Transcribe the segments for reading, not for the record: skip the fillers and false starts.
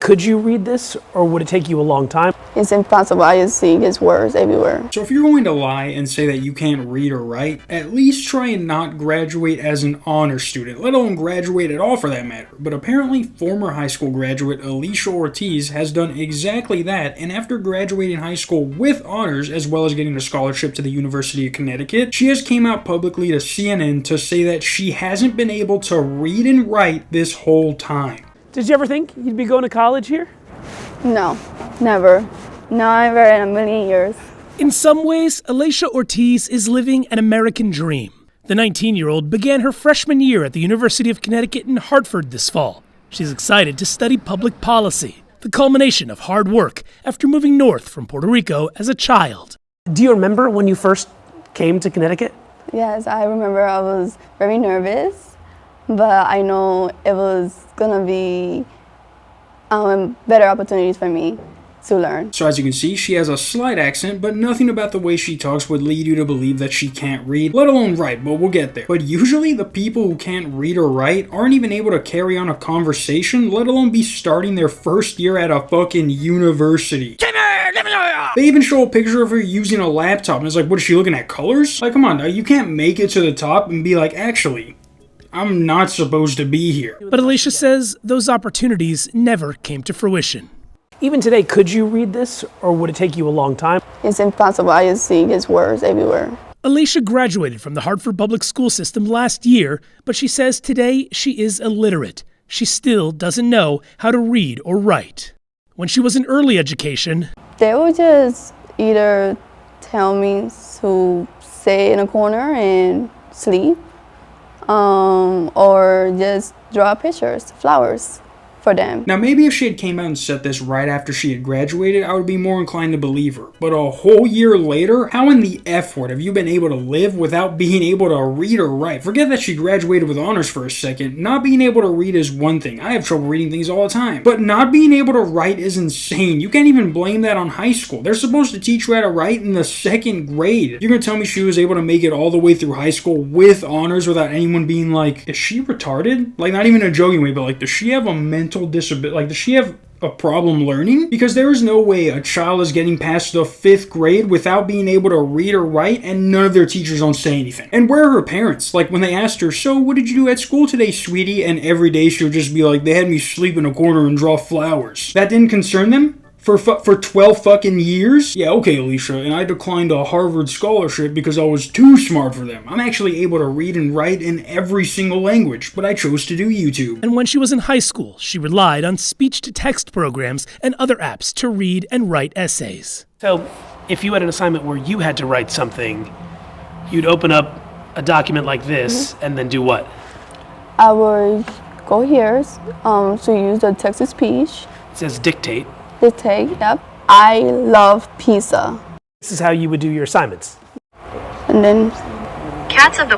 Could you read this, or would it take you a long time? It's impossible. I just see his words everywhere. So if you're going to lie and say that you can't read or write, at least try and not graduate as an honor student, let alone graduate at all for that matter. But apparently former high school graduate Alicia Ortiz has done exactly that, and after graduating high school with honors as well as getting a scholarship to the University of Connecticut, she has came out publicly to CNN to say that she hasn't been able to read and write this whole time. Did you ever think you'd be going to college here? No, never. Never in a million years. In some ways, Alicia Ortiz is living an American dream. The 19-year-old began her freshman year at the University of Connecticut in Hartford this fall. She's excited to study public policy, the culmination of hard work after moving north from Puerto Rico as a child. Do you remember when you first came to Connecticut? Yes, I remember I was very nervous, but I know it was gonna be better opportunities for me to learn. So as you can see, she has a slight accent, but nothing about the way she talks would lead you to believe that she can't read, let alone write, but we'll get there. But usually the people who can't read or write aren't even able to carry on a conversation, let alone be starting their first year at a fucking university. They even show a picture of her using a laptop, and it's like, what is she looking at, colors? Like, come on, now, you can't make it to the top and be like, actually, I'm not supposed to be here. But Alicia says those opportunities never came to fruition. Even today, could you read this, or would it take you a long time? It's impossible. I just see his words everywhere. Alicia graduated from the Hartford public school system last year, but she says today she is illiterate. She still doesn't know how to read or write. When she was in early education, they would just either tell me to stay in a corner and sleep, or just draw pictures, flowers for them. Now maybe if she had came out and said this right after she had graduated, I would be more inclined to believe her. But a whole year later, how in the F word have you been able to live without being able to read or write? Forget that she graduated with honors for a second. Not being able to read is one thing. I have trouble reading things all the time. But not being able to write is insane. You can't even blame that on high school. They're supposed to teach you how to write in the second grade. You're gonna tell me she was able to make it all the way through high school with honors without anyone being like, is she retarded? Like, not even in a joking way, but like, does she have a mental disability? Like, does she have a problem learning? Because there is no way a child is getting past the 5th grade without being able to read or write, and none of their teachers don't say anything. And where are her parents? Like, when they asked her, so what did you do at school today, sweetie? And every day she'll just be like, they had me sleep in a corner and draw flowers. That didn't concern them? For 12 fucking years? Yeah, okay, Alicia, and I declined a Harvard scholarship because I was too smart for them. I'm actually able to read and write in every single language, but I chose to do YouTube. And when she was in high school, she relied on speech-to-text programs and other apps to read and write essays. So, if you had an assignment where you had to write something, you'd open up a document like this and then do what? I would go here to use the text-to-speech. It says dictate. Dictate, yep. I love pizza. This is how you would do your assignments. And then Cats of the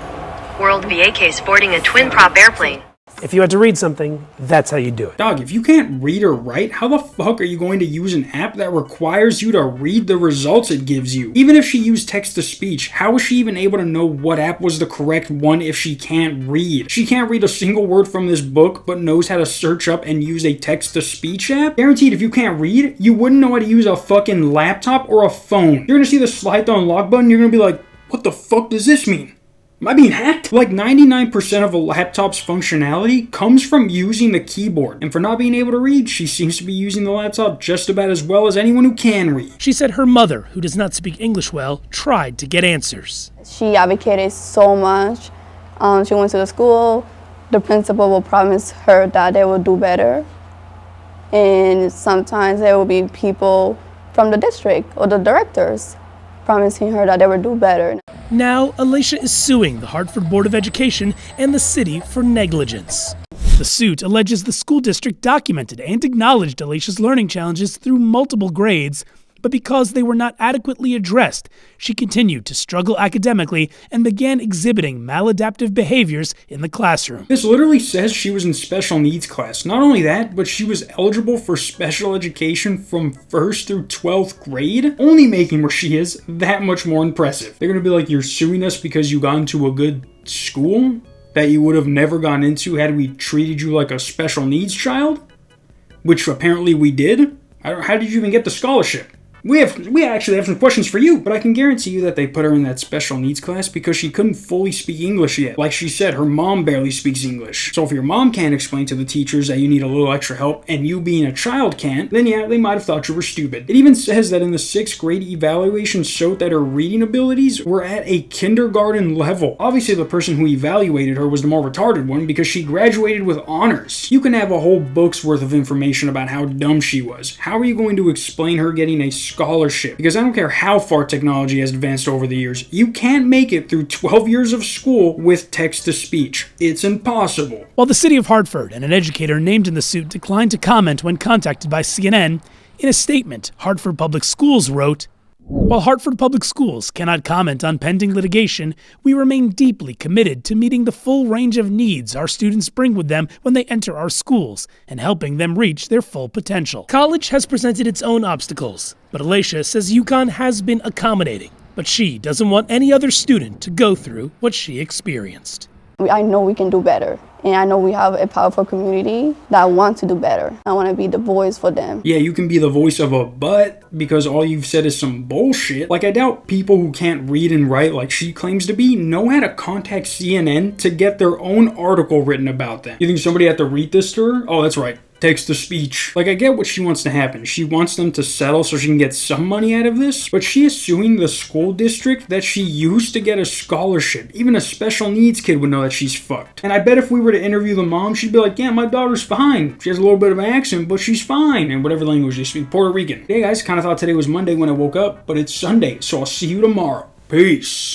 World VAK sporting a twin-prop airplane. If you had to read something, that's how you do it. Dog, if you can't read or write, how the fuck are you going to use an app that requires you to read the results it gives you? Even if she used text-to-speech, how is she even able to know what app was the correct one if she can't read? She can't read a single word from this book, but knows how to search up and use a text-to-speech app? Guaranteed, if you can't read, you wouldn't know how to use a fucking laptop or a phone. You're gonna see the slide to unlock button, you're gonna be like, what the fuck does this mean? Am I being hacked? Like 99% of a laptop's functionality comes from using the keyboard. And for not being able to read, she seems to be using the laptop just about as well as anyone who can read. She said her mother, who does not speak English well, tried to get answers. she advocated so much. She went to the school. The principal will promise her that they will do better. And sometimes there will be people from the district or the directors promising her that they will do better. Now, Alicia is suing the Hartford Board of Education and the city for negligence. The suit alleges the school district documented and acknowledged Alicia's learning challenges through multiple grades, but because they were not adequately addressed, she continued to struggle academically and began exhibiting maladaptive behaviors in the classroom. This literally says she was in special needs class. Not only that, but she was eligible for special education from 1st through 12th grade, only making where she is that much more impressive. They're gonna be like, you're suing us because you got into a good school that you would have never gone into had we treated you like a special needs child? which apparently we did. How did you even get the scholarship? We actually have some questions for you, but I can guarantee you that they put her in that special needs class because she couldn't fully speak English yet. Like she said, her mom barely speaks English. So if your mom can't explain to the teachers that you need a little extra help, and you being a child can't, then yeah, they might have thought you were stupid. It even says that in the 6th grade evaluation showed that her reading abilities were at a kindergarten level. Obviously, the person who evaluated her was the more retarded one because she graduated with honors. You can have a whole book's worth of information about how dumb she was. How are you going to explain her getting a scholarship? Because I don't care how far technology has advanced over the years, you can't make it through 12 years of school with text-to-speech. It's impossible. While the city of Hartford and an educator named in the suit declined to comment when contacted by CNN, in a statement, Hartford Public Schools wrote, "While Hartford Public Schools cannot comment on pending litigation, we remain deeply committed to meeting the full range of needs our students bring with them when they enter our schools and helping them reach their full potential." College has presented its own obstacles, but Alicia says UConn has been accommodating, but she doesn't want any other student to go through what she experienced. I know we can do better, and I know we have a powerful community that want to do better. I want to be the voice for them. Yeah, you can be the voice of a butt because all you've said is some bullshit. Like, I doubt people who can't read and write like she claims to be know how to contact CNN to get their own article written about them. You think somebody had to read this to her? Oh, that's right. Text-to-speech. Like, I get what she wants to happen. She wants them to settle so she can get some money out of this, but she is suing the school district that she used to get a scholarship. Even a special needs kid would know that she's fucked. And I bet if we were to interview the mom, she'd be like, yeah, my daughter's fine. She has a little bit of an accent, but she's fine. And whatever language they speak, Puerto Rican. Hey guys, kind of thought today was Monday when I woke up, but it's Sunday, so I'll see you tomorrow. Peace.